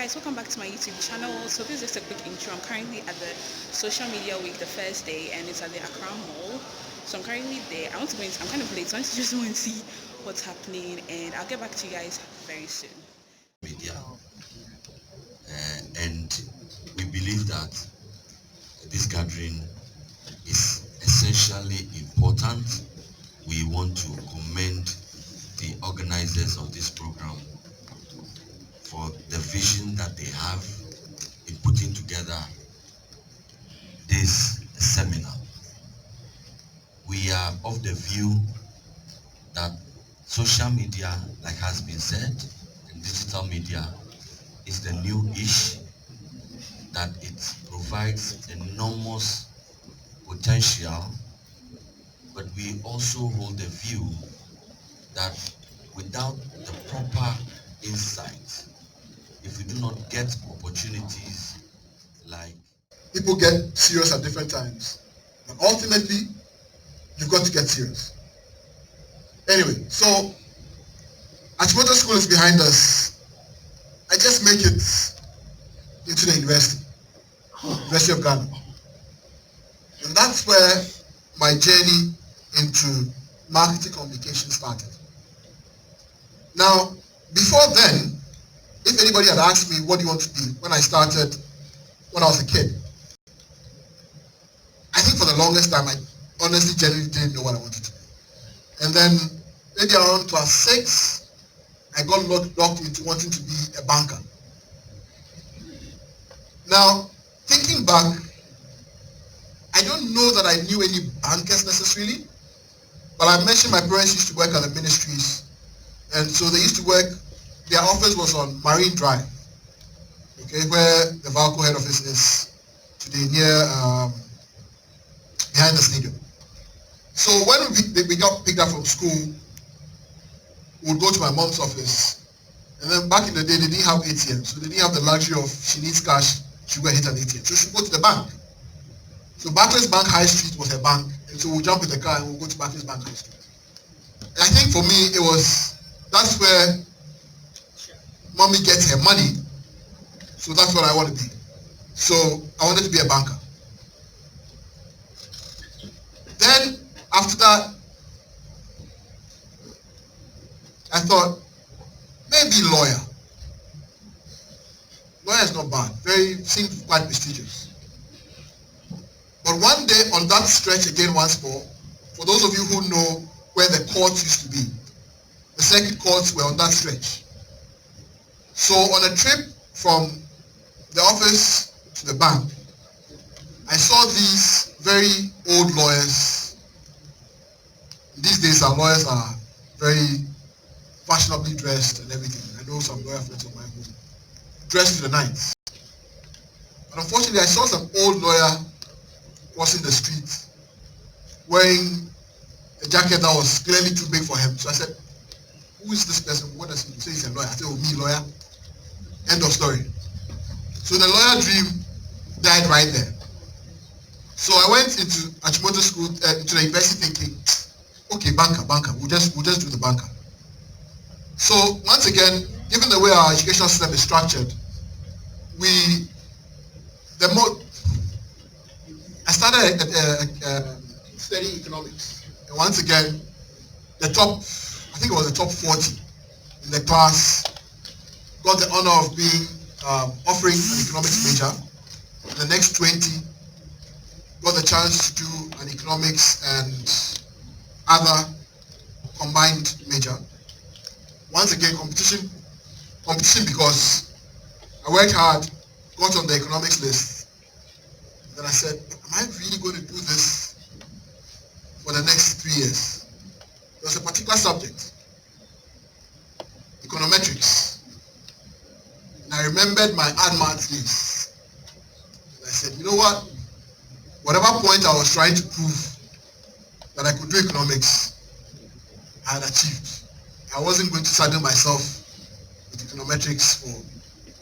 guys, welcome back to my YouTube channel. So this is just a quick intro. I'm currently at the social media week, the first day, and it's at the Accra Mall. So I'm currently there. I'm kind of late, so I just want to see what's happening, and I'll get back to you guys very soon. Media, and we believe that this gathering is essentially important. We want to commend the organizers of this program for the vision that they have in putting together this seminar. We are of the view that social media, like has been said, and digital media is the new ish, that it provides enormous potential, but we also hold the view that without the proper insight, if we do not get opportunities like... People get serious at different times. And ultimately, you've got to get serious. Anyway, so Achimota School is behind us. I just make it into the University of Ghana. And that's where my journey into marketing communication started. Now, before then, if anybody had asked me, what do you want to be when I started, when I was a kid, I think for the longest time, I honestly genuinely didn't know what I wanted to be. And then maybe around class 6, I got locked into wanting to be a banker. Now, thinking back, I don't know that I knew any bankers necessarily, but I mentioned my parents used to work at the ministries, and so they used to work. Their office was on Marine Drive, okay, where the Valco head office is today, near behind the stadium. So when we got picked up from school, we would go to my mom's office, and then back in the day they didn't have ATM, so they didn't have the luxury of she needs cash, she go and hit an ATM, so she would go to the bank. So Barclays Bank High Street was her bank, and so we'll jump in the car and we'll go to Barclays Bank High Street. And I think for me that's where mommy gets her money, so that's what I want to be. So I wanted to be a banker. Then after that, I thought maybe lawyer. Lawyer is not bad. Seems quite prestigious. But one day on that stretch again once more, for those of you who know where the courts used to be, the circuit courts were on that stretch. So on a trip from the office to the bank, I saw these very old lawyers. These days our lawyers are very fashionably dressed and everything. I know some lawyer friends of mine who dressed to the nines. But unfortunately I saw some old lawyer crossing the street wearing a jacket that was clearly too big for him. So I said, who is this person? What does he do? So he's a lawyer. I said, oh, me, lawyer. End of story. So the lawyer dream died right there. So I went into Achimota School, to the university thinking, okay, banker, we'll just do the banker. So once again, given the way our educational system is structured, I started studying economics, and once again, I think it was the top 40 in the class, got the honor of being offering an economics major. The next 20 got the chance to do an economics and other combined major. Once again, competition because I worked hard, got on the economics list. Then I said, am I really going to do this for the next 3 years? There was a particular subject, econometrics. And I remembered my ADMAT days. And I said, you know what? Whatever point I was trying to prove that I could do economics, I had achieved. I wasn't going to saddle myself with econometrics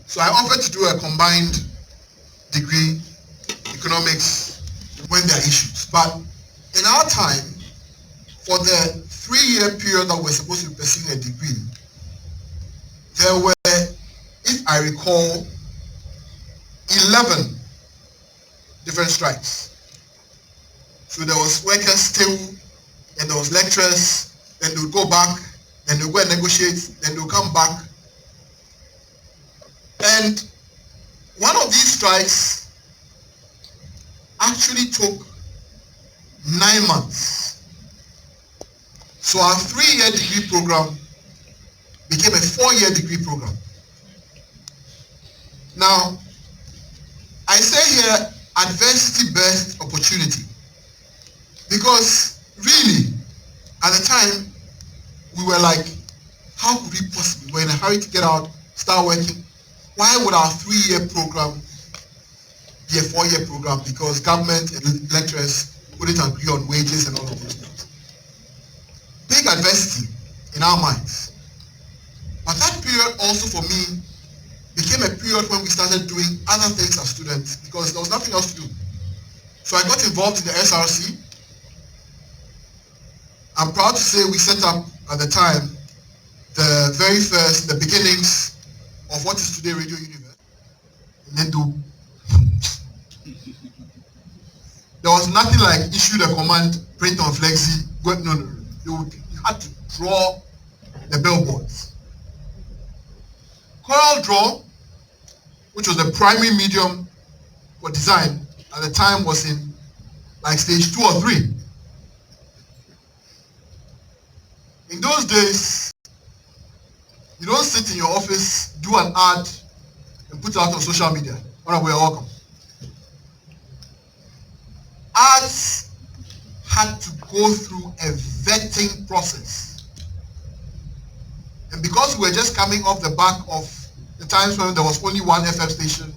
so I offered to do a combined degree, economics, when there are issues. But in our time, for the 3-year period that we're supposed to be pursuing a degree, there were, if I recall, 11 different strikes. So there was workers still, and there was lecturers, then they would go back, then they would go and negotiate, then they would come back. And one of these strikes actually took 9 months. So our 3-year degree program became a 4-year degree program. Now, I say here, adversity birthed opportunity. Because really, at the time, we were like, how could we possibly, we're in a hurry to get out, start working. Why would our 3-year program be a 4-year program? Because government and lecturers couldn't agree on wages and all of those things. Big adversity in our minds. But that period also for me became a period when we started doing other things as students because there was nothing else to do. So I got involved in the SRC. I'm proud to say we set up at the time the beginnings of what is today Radio Universe. There was nothing like issue the command, print on flexi. No. You had to draw the billboards. Coral Draw, which was the primary medium for design at the time, was in like stage 2 or 3. In those days, you don't sit in your office, do an ad, and put it out on social media. All right, we're welcome. Ads had to go through a vetting process. And because we were just coming off the back of the times when there was only one FM station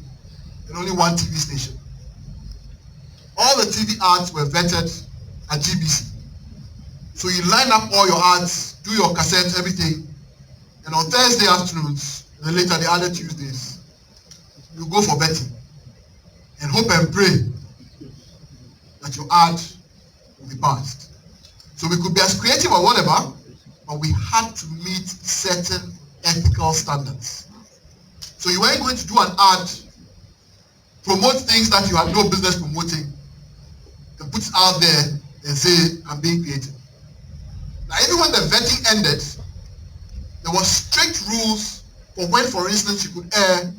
and only one TV station, all the TV ads were vetted at GBC. So you line up all your ads, do your cassettes, everything, and on Thursday afternoons, and then later the other Tuesdays, you go for vetting and hope and pray that your ad will be passed. So we could be as creative or whatever, but we had to meet certain ethical standards. So you weren't going to do an ad, promote things that you had no business promoting, and put it out there and say, I'm being creative. Now, even when the vetting ended, there were strict rules for when, for instance, you could air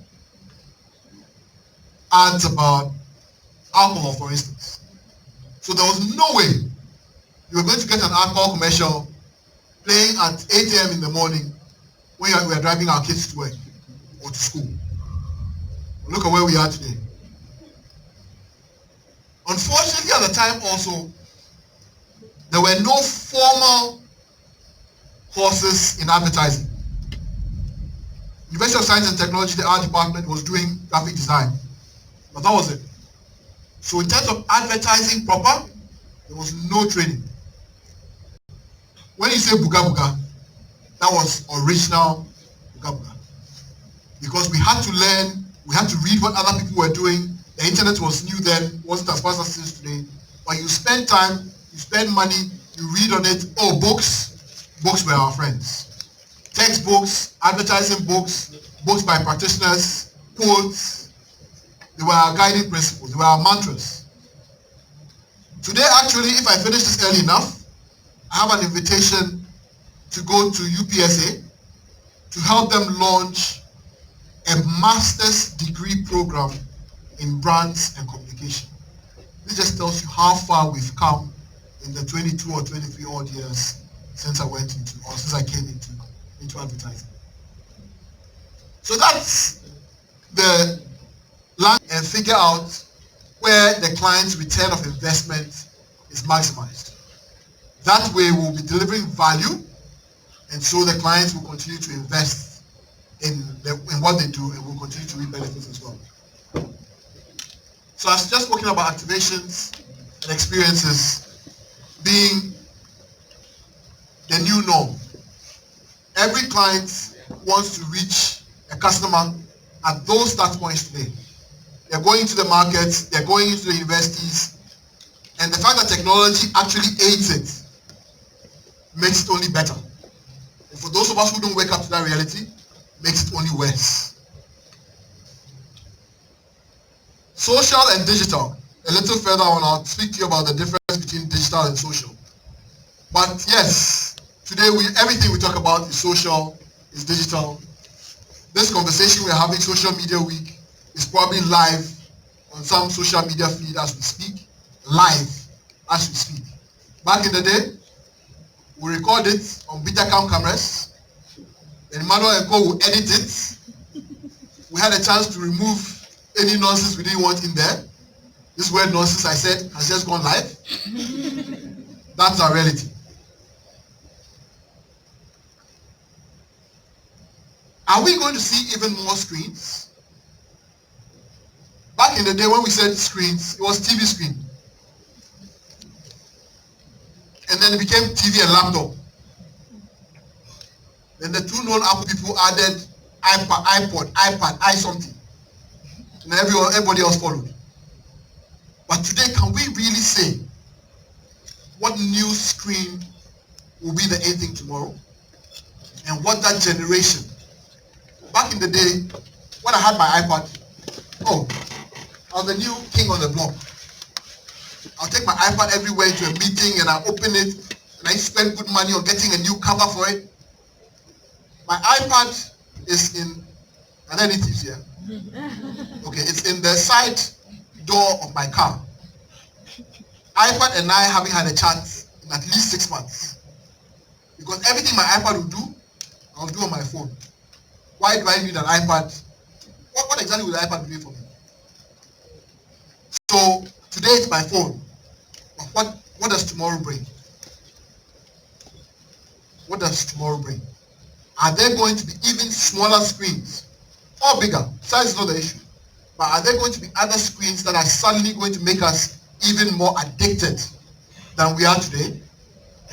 ads about alcohol, for instance. So there was no way you were going to get an alcohol commercial playing at 8 a.m. in the morning when we are driving our kids to work or to school. Look at where we are today. Unfortunately, at the time also, there were no formal courses in advertising. University of Science and Technology, the art department, was doing graphic design, but that was it. So in terms of advertising proper, there was no training. When you say buga buga, that was original buga buga. Because we had to learn, we had to read what other people were doing. The internet was new then, wasn't as fast as it is today. But you spend time, you spend money, you read on it. Oh, books were our friends. Textbooks, advertising books, books by practitioners, quotes. They were our guiding principles, they were our mantras. Today, actually, if I finish this early enough, I have an invitation to go to UPSA to help them launch a master's degree program in brands and communication. This just tells you how far we've come in the 22 or 23 odd years since I went into, or since I came into advertising. So that's the land and figure out where the client's return of investment is maximized. That way we'll be delivering value, and so the clients will continue to invest in what they do and will continue to reap benefits as well. So I was just talking about activations and experiences being the new norm. Every client wants to reach a customer at those start points today. They're going to the markets, they're going into the universities, and the fact that technology actually aids it makes it only better. And for those of us who don't wake up to that reality, makes it only worse. Social and digital. A little further on, I'll speak to you about the difference between digital and social. But yes, today everything we talk about is social, is digital. This conversation we're having, Social Media Week, is probably live on some social media feed as we speak. Live as we speak. Back in the day, we record it on Betacam cameras. Then Emmanuel and Co will edit it. We had a chance to remove any nonsense we didn't want in there. This word nonsense I said has just gone live. That's our reality. Are we going to see even more screens? Back in the day when we said screens, it was TV screen. And then it became TV and laptop. Then the two known Apple people added iPad, i something. And everybody else followed. But today, can we really say what new screen will be the A thing tomorrow? And what that generation? Back in the day, when I had my iPad, I was the new king on the block. I'll take my iPad everywhere to a meeting and I open it and I spend good money on getting a new cover for it. My iPad is in, are there any thieves here? Okay, it's in the side door of my car. iPad and I haven't had a chat in at least 6 months. Because everything my iPad will do, I'll do on my phone. Why do I need an iPad? What exactly will the iPad do for me? So today it's my phone. But what does tomorrow bring? What does tomorrow bring? Are there going to be even smaller screens? Or bigger? Size is not the issue. But are there going to be other screens that are suddenly going to make us even more addicted than we are today?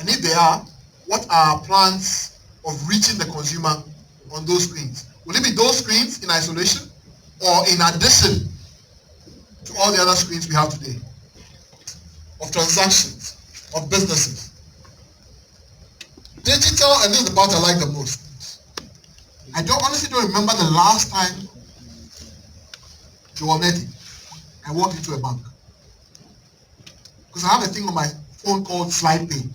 And if they are, what are our plans of reaching the consumer on those screens? Will it be those screens in isolation or in addition to all the other screens we have today? Of transactions, of businesses. Digital, and this is the part I like the most. I honestly don't remember the last time I walked into a bank. Because I have a thing on my phone called Slide Pay.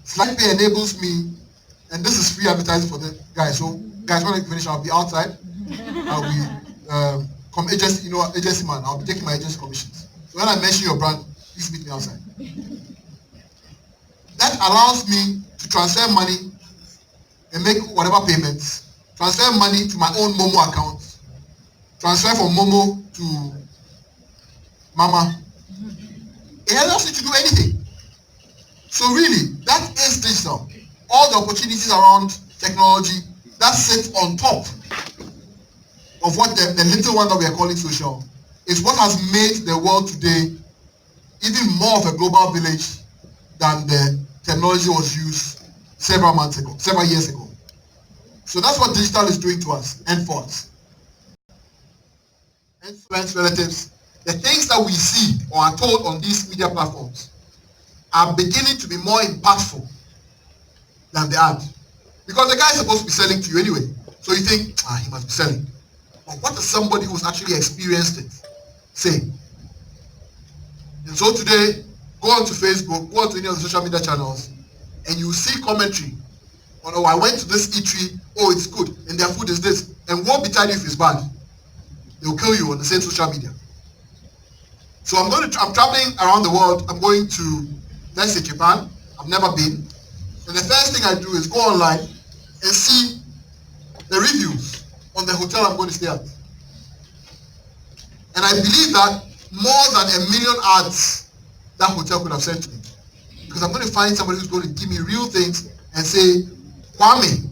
Slide Pay enables me, and this is free advertising for the guys. So guys, when I finish, I'll be outside. I'll be agency man. I'll be taking my agency commissions. So when I mention your brand, please meet me outside. That allows me to transfer money and make whatever payments, transfer money to my own Momo account, transfer from Momo to Mama. It allows you to do anything. So really, that is digital. All the opportunities around technology, that sits on top of what the little one that we are calling social is what has made the world today even more of a global village than the technology was used several years ago. So that's what digital is doing to us and for us. Influence relatives, the things that we see or are told on these media platforms are beginning to be more impactful than the ad. Because the guy is supposed to be selling to you anyway. So you think, he must be selling. But what does somebody who's actually experienced it say? And so today, go onto Facebook, go onto any of the social media channels, and you see commentary on, I went to this eatery, it's good, and their food is this, and won't be telling you if it's bad. They'll kill you on the same social media. So I'm traveling around the world. I'm going to, let's say, Japan. I've never been. And the first thing I do is go online and see the reviews on the hotel I'm going to stay at. And I believe that more than 1 million ads that hotel could have sent to me. Because I'm going to find somebody who's going to give me real things and say, Kwame,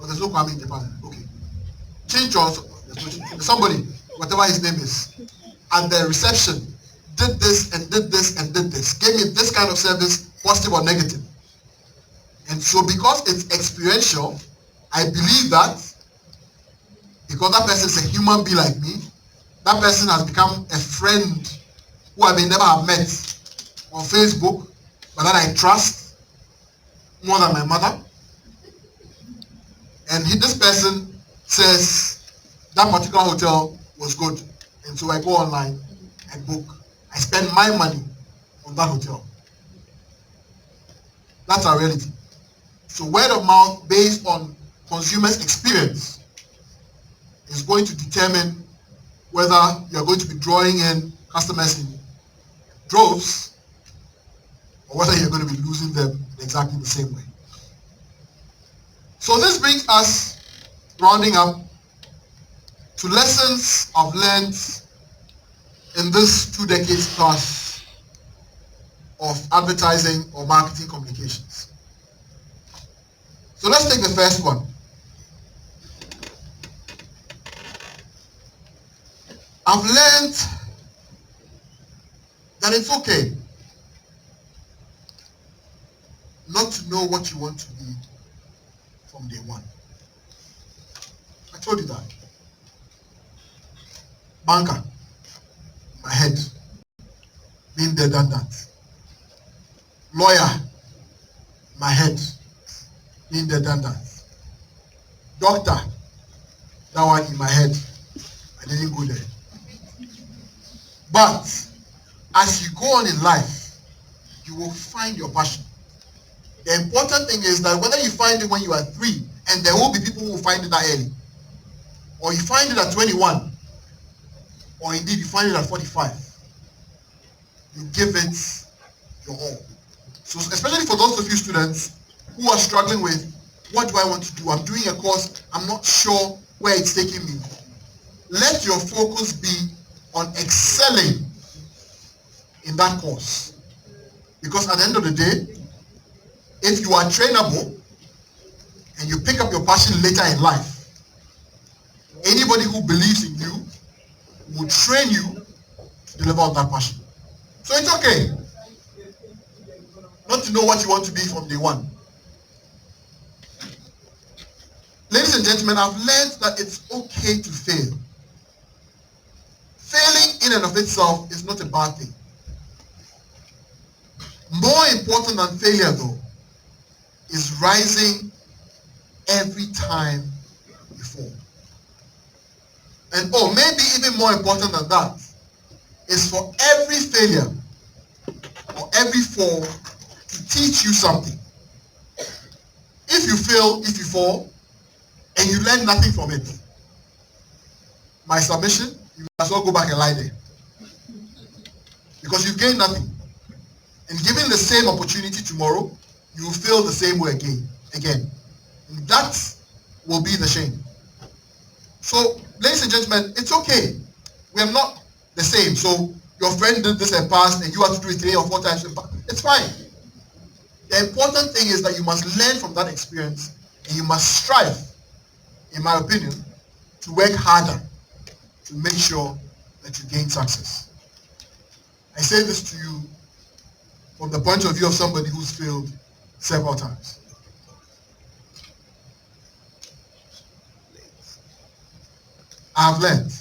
there's no Kwame in Japan. Okay. Chincho, somebody, whatever his name is, at the reception, did this and did this and did this. Gave me this kind of service, positive or negative. And so because it's experiential, I believe that because that person is a human being like me, that person has become a friend who I may never have met on Facebook, but that I trust more than my mother. And this person says that particular hotel was good. And so I go online and book. I spend my money on that hotel. That's our reality. So word of mouth based on consumers' experience is going to determine whether you're going to be drawing in customers in droves or whether you're going to be losing them in exactly the same way. So this brings us rounding up to lessons I've learned in this 2 decades plus of advertising or marketing communications. So let's take the first one. I've learned that it's okay not to know what you want to be from day one. I told you that. Banker, my head, being dead than that. Lawyer, my head, being dead than that. Doctor, that one in my head, I didn't go there. But as you go on in life, you will find your passion. The important thing is that whether you find it when you are 3, and there will be people who will find it that early, or you find it at 21, or indeed you find it at 45, you give it your all. So especially for those of you students who are struggling with, what do I want to do? I'm doing a course, I'm not sure where it's taking me. Let your focus be on excelling in that course. Because at the end of the day, if you are trainable and you pick up your passion later in life, anybody who believes in you will train you to deliver on that passion. So it's okay not to know what you want to be from day one. Ladies and gentlemen, I've learned that it's okay to fail. Failing in and of itself is not a bad thing. More important than failure, though, is rising every time you fall. And maybe even more important than that is for every failure or every fall to teach you something. If you fail, if you fall, and you learn nothing from it, my submission, you must well go back and lie there. Because you've gained nothing. And given the same opportunity tomorrow, you will feel the same way again. And that will be the shame. So, ladies and gentlemen, it's okay. We are not the same. So, your friend did this and passed, and you have to do it 3 or 4 times. It's fine. The important thing is that you must learn from that experience, and you must strive, in my opinion, to work harder to make sure that you gain success. I say this to you from the point of view of somebody who's failed several times. I have learned,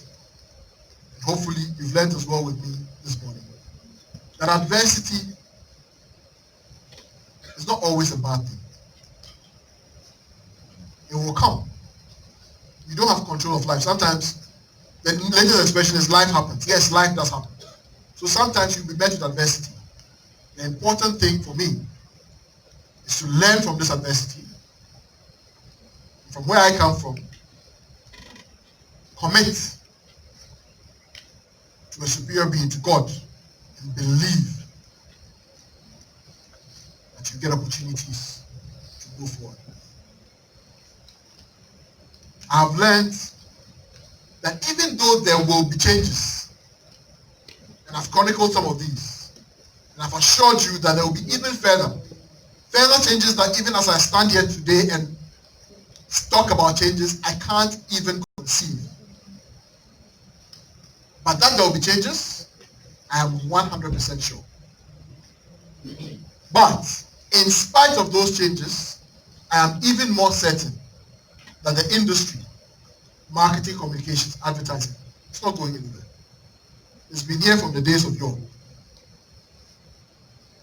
and hopefully you've learned as well with me this morning, that adversity is not always a bad thing. It will come. You don't have control of life. Sometimes the latest expression is life happens. Yes, life does happen. So sometimes you'll be met with adversity. The important thing for me is to learn from this adversity. From where I come from, commit to a superior being, to God, and believe that you get opportunities to go forward. I've learned that even though there will be changes, and I've chronicled some of these, and I've assured you that there will be even further changes that even as I stand here today and talk about changes, I can't even conceive. But that there will be changes, I am 100% sure. But in spite of those changes, I am even more certain that the industry, marketing, communications, advertising, it's not going anywhere. It's been here from the days of yore.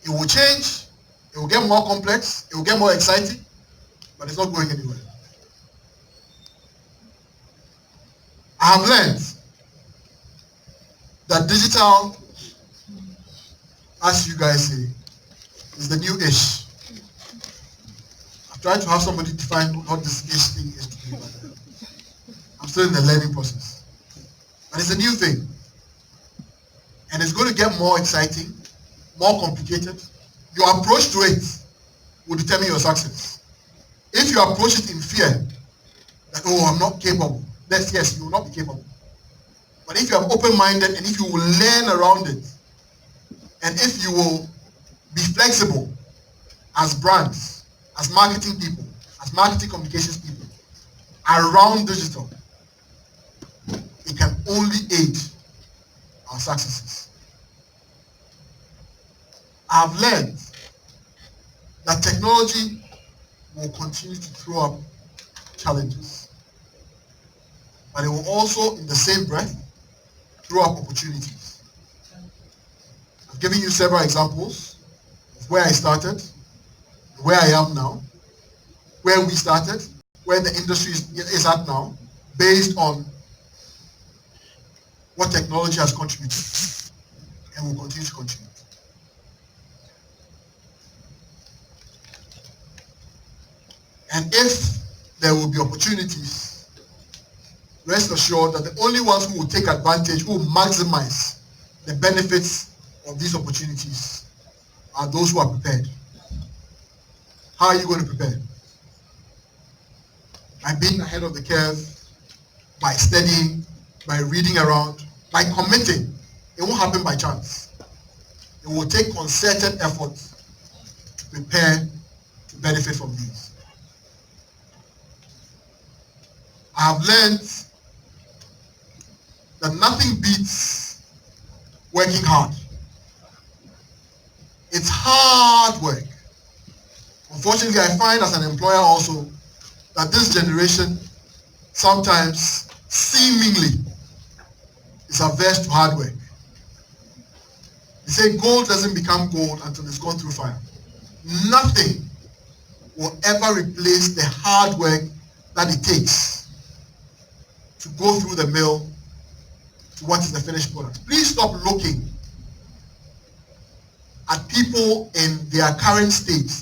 It will change, it will get more complex, it will get more exciting, but it's not going anywhere. I have learned that digital, as you guys say, is the new ish. I've tried to have somebody define what this ish thing is to me, but I'm still in the learning process. But it's a new thing. And it's going to get more exciting, more complicated. Your approach to it will determine your success. If you approach it in fear, that, oh, I'm not capable, then yes, you will not be capable. But if you are open-minded and if you will learn around it, and if you will be flexible as brands, as marketing people, as marketing communications people, around digital, it can only aid our successes. I've learned that technology will continue to throw up challenges, but it will also, in the same breath, throw up opportunities. I've given you several examples of where I started, where I am now, where we started, where the industry is at now, based on what technology has contributed and will continue to contribute. And if there will be opportunities, rest assured that the only ones who will take advantage, who will maximize the benefits of these opportunities are those who are prepared. How are you going to prepare? By being ahead of the curve, by studying, by reading around, by committing. It won't happen by chance. It will take concerted effort to prepare to benefit from these. I have learned that nothing beats working hard. It's hard work. Unfortunately, I find as an employer also that this generation sometimes seemingly is averse to hard work. They say gold doesn't become gold until it's gone through fire. Nothing will ever replace the hard work that it takes to go through the mill to what is the finished product. Please stop looking at people in their current state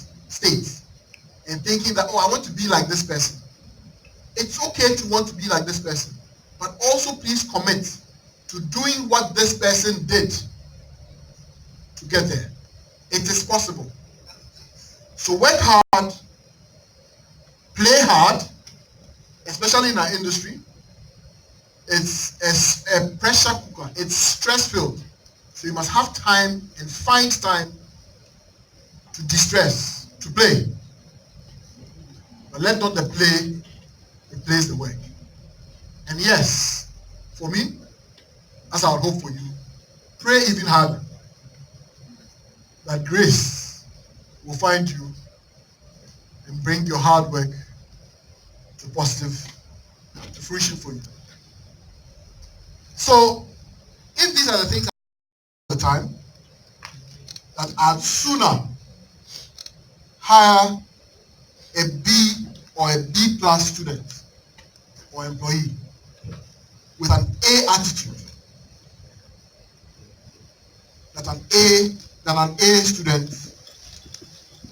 and thinking that, oh, I want to be like this person. It's okay to want to be like this person, but also please commit to doing what this person did to get there. It is possible. So work hard, play hard, especially in our industry. It's a pressure cooker. It's stress-filled. So you must have time and find time to distress, to play. But let not the play replace the work. And yes, for me, as I would hope for you, pray even harder that grace will find you and bring your hard work to fruition for you. So, if these are the things at the time, that I'd sooner hire a B or a B plus student or employee with an A attitude than an A student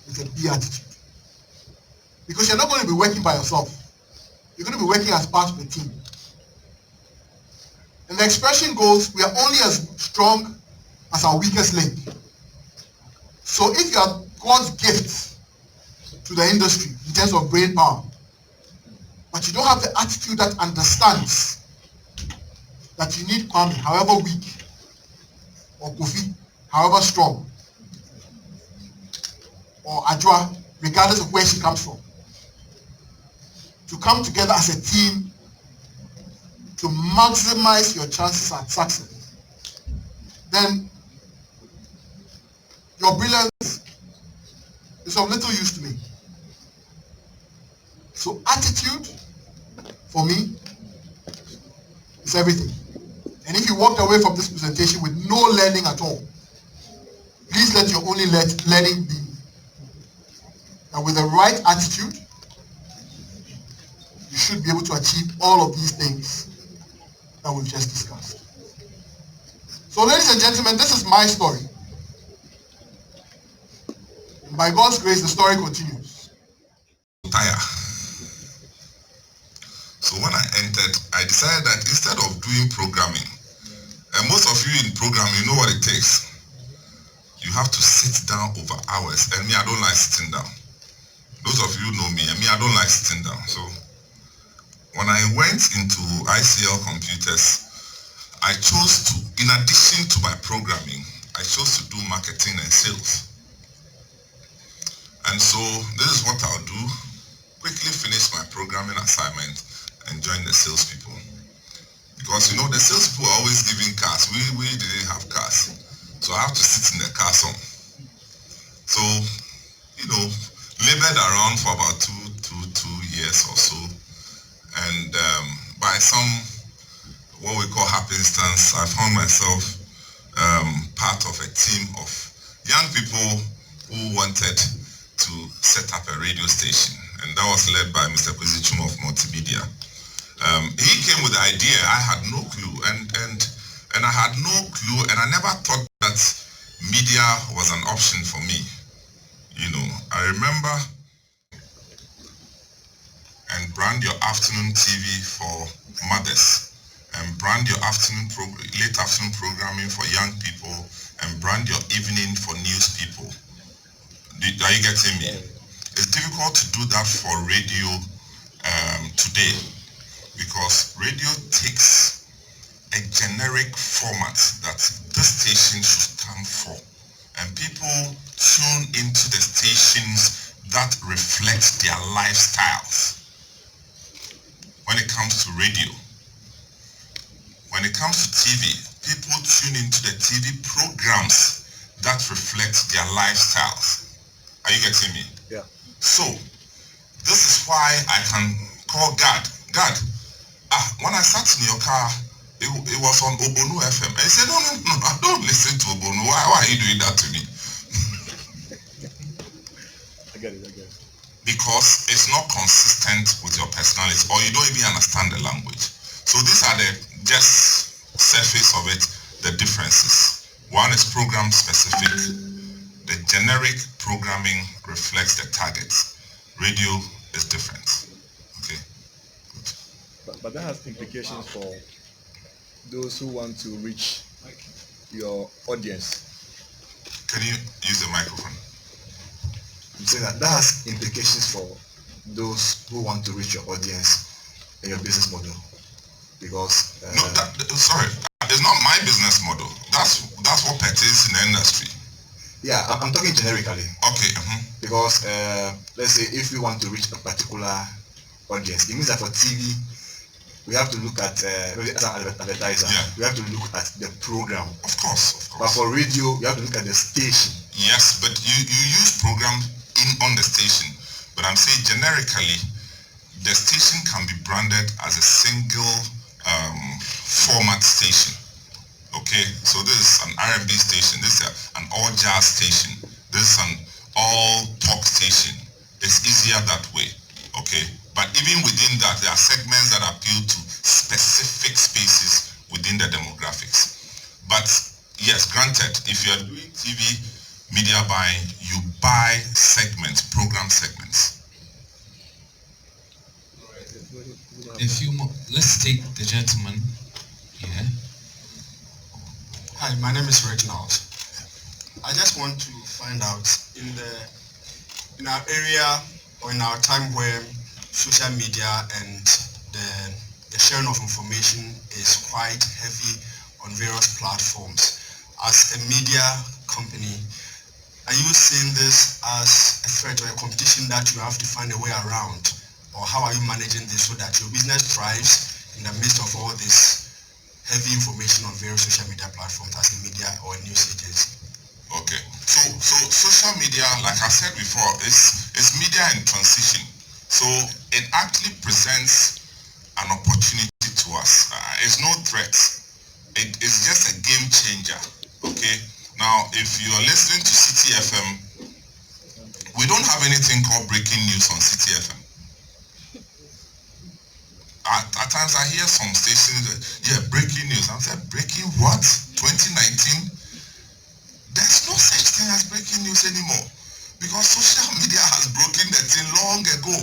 with a B attitude. Because you're not going to be working by yourself. You're going to be working as part of a team. And the expression goes, we are only as strong as our weakest link. So if you are God's gift to the industry in terms of brain power, but you don't have the attitude that understands that you need Kwame, however weak, or Kofi, however strong, or Ajwa, regardless of where she comes from, to come together as a team to maximize your chances at success, then your brilliance is of little use to me. So attitude, for me, is everything. And if you walked away from this presentation with no learning at all, please let your only learning be that with the right attitude, you should be able to achieve all of these things that we've just discussed. So ladies and gentlemen, this is my story. By God's grace, the story continues. So when I entered, I decided that instead of doing programming, and most of you in programming, you know what it takes. You have to sit down over hours, and me, I don't like sitting down. Those of you know me, and me, I don't like sitting down. So when I went into ICL computers, I chose to, in addition to my programming, I chose to do marketing and sales. And so this is what I'll do. Quickly finish my programming assignment and join the salespeople. Because you know the salespeople are always giving cars. We didn't have cars. So I have to sit in the car some. So, you know, labored around for about two years or so. And by some, what we call happenstance, I found myself part of a team of young people who wanted to set up a radio station. And that was led by Mr. Kwesichum of Multimedia. He came with the idea. I had no clue, and I had no clue, and I never thought that media was an option for me. You know, I remember, and brand your afternoon TV for mothers, and brand your late afternoon programming for young people, and brand your evening for news people. Are you getting me? It's difficult to do that for radio today, because radio takes a generic format that this station should stand for, and people tune into the stations that reflect their lifestyles. When it comes to radio, when it comes to TV, people tune into the TV programs that reflect their lifestyles. Are you getting me? Yeah. So, this is why I can call God. God, when I sat in your car, it was on Obonu FM. And he said, no, I don't listen to Obonu. Why are you doing that to me? I get it. Because it's not consistent with your personality, or you don't even understand the language. So these are the just surface of it, the differences. One is program specific. The generic programming reflects the targets. Radio is different. Okay. But that has implications for those who want to reach your audience. Can you use the microphone? I'm saying that has implications for those who want to reach your audience and your business model. Because no, sorry, it's not my business model. That's what pertains in the industry. Yeah, I'm talking generically. Okay. Because let's say if we want to reach a particular audience, it means that for TV we have to look at maybe as an advertiser. Yeah. We have to look at the program. Of course. But for radio, you have to look at the station. Yes, but you use program on the station. But I'm saying generically, the station can be branded as a single format station. Okay, so this is an R&B station, this is an all jazz station, this is an all pop station. It's easier that way. Okay, but even within that, there are segments that appeal to specific spaces within the demographics. But yes, granted, if you are doing TV media buying, you buy segments, program segments. Let's take the gentleman here. Hi, my name is Reginald. I just want to find out in our area or in our time where social media and the sharing of information is quite heavy on various platforms. As a media company, are you seeing this as a threat or a competition that you have to find a way around? Or how are you managing this so that your business thrives in the midst of all this heavy information on various social media platforms as a media or a news agency? Okay, so social media, like I said before, is media in transition. So it actually presents an opportunity to us. It's no threat. It is just a game changer. Okay. Now, if you are listening to City FM, we don't have anything called breaking news on City FM. at times I hear some stations, breaking news. I'm saying, breaking what? 2019? There's no such thing as breaking news anymore, because social media has broken the thing long ago.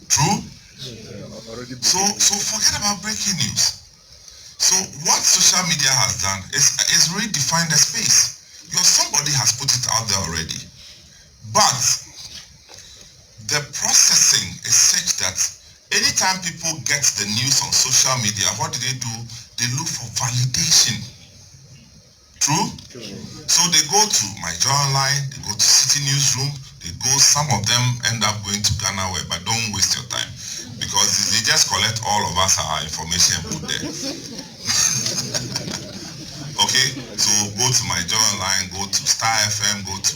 True? So forget about breaking news. So what social media has done is really defined the space. Somebody has put it out there already. But the processing is such that anytime people get the news on social media, what do? They look for validation. True? So they go to My Joy Online, they go to City Newsroom, some of them end up going to Ghana Web, but don't waste your time, because they just collect all of us our information and put there. Okay? So go to My Joy Online, go to Star FM, go to,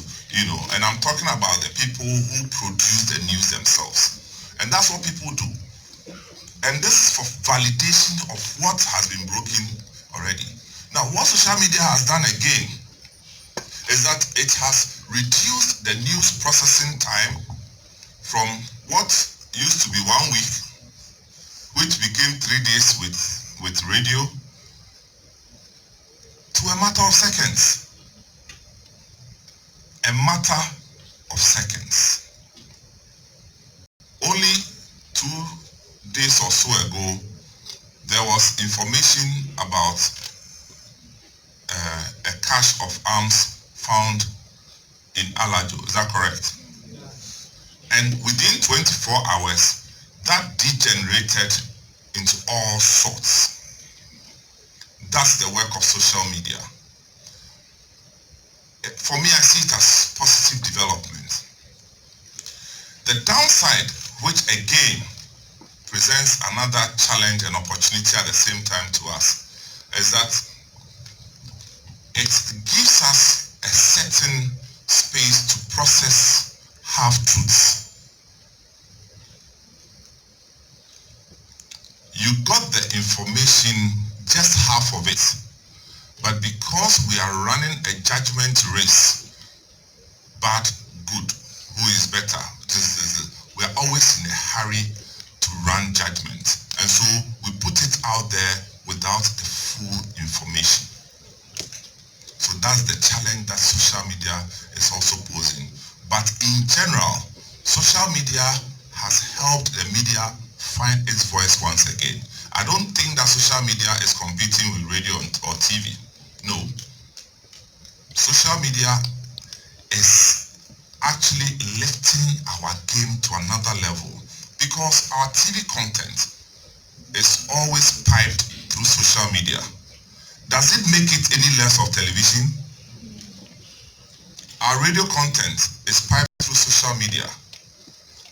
and I'm talking about the people who produce the news themselves. And that's what people do. And this is for validation of what has been broken already. Now, what social media has done again is that it has reduced the news processing time from what used to be 1 week, which became 3 days with radio, to a matter of seconds. A matter of seconds. Only 2 days or so ago, there was information about a cache of arms found in Alajo. Is that correct? And within 24 hours, that degenerated into all sorts. That's the work of social media. For me, I see it as positive development. The downside, which again presents another challenge and opportunity at the same time to us, is that it gives us a certain space to process half-truths. You got the information, just half of it, but because we are running a judgment race, bad, good, who is better, we are always in a hurry to run judgment, and so we put it out there without the full information. So that's the challenge that social media is also posing. But in general, social media has helped the media find its voice once again. I don't think that social media is competing with radio or TV. No. Social media is actually lifting our game to another level, because our TV content is always piped through social media. Does it make it any less of television? Our radio content is piped through social media.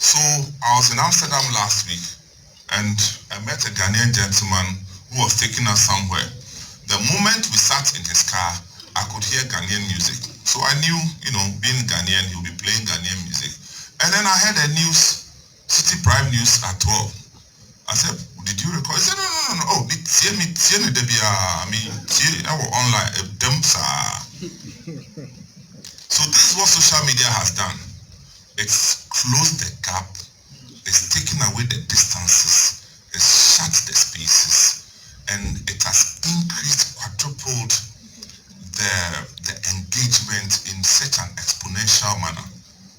So I was in Amsterdam last week, and I met a Ghanaian gentleman who was taking us somewhere. The moment we sat in his car, I could hear Ghanaian music. So I knew, being Ghanaian, he'll be playing Ghanaian music. And then I heard a news, City Prime News at 12. I said, did you record? He said, no. Oh, online. So this is what social media has done. It's closed the gap. It's taken away the distances. It's shut the spaces. And it has increased, quadrupled the engagement in such an exponential manner.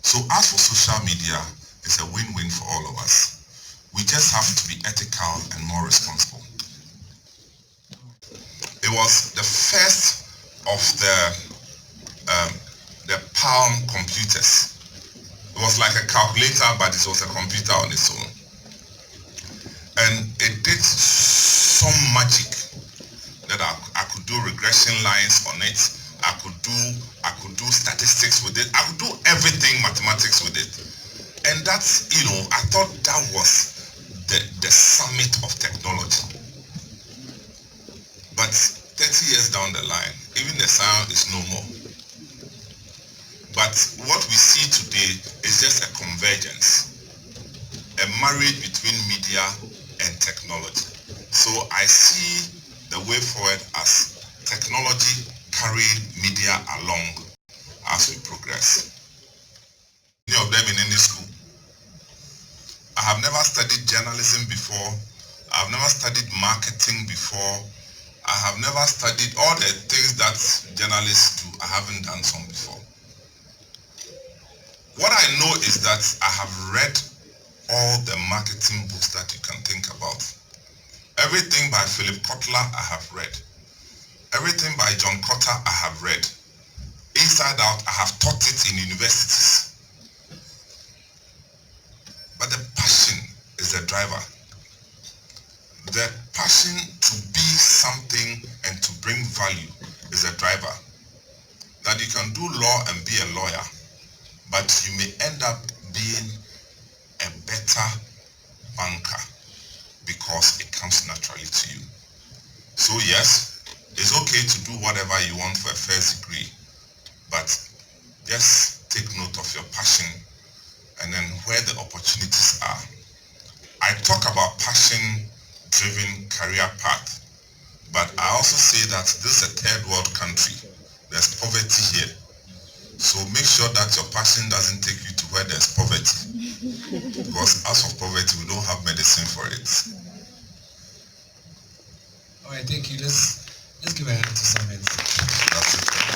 So as for social media, it's a win-win for all of us. We just have to be ethical and more responsible. It was the first of the Palm computers. It was like a calculator, but it was a computer on its own. And it did some magic that I could do regression lines on it. I could do statistics with it. I could do everything mathematics with it. And that's, I thought that was the summit of technology. But 30 years down the line, even the sound is no more. But what we see today is just a convergence, a marriage between media and technology. So I see the way forward as technology carrying media along as we progress. Many of them in any school. I have never studied journalism before. I have never studied marketing before. I have never studied all the things that journalists do. I haven't done some before. What I know is that I have read all the marketing books that you can think about. Everything by Philip Kotler I have read. Everything by John Cotter I have read. Inside out, I have taught it in universities. But the passion is the driver. The passion to be something and to bring value is a driver. That you can do law and be a lawyer, but you may end up being a better banker because it comes naturally to you. So yes, it's okay to do whatever you want for a first degree, but just take note of your passion and then where the opportunities are. I talk about passion-driven career path, but I also say that this is a third world country. There's poverty here. So make sure that your passion doesn't take you to where there's poverty. Because as of poverty, we don't have medicine for it. All right, thank you. Let's give a hand to Summit. That's it.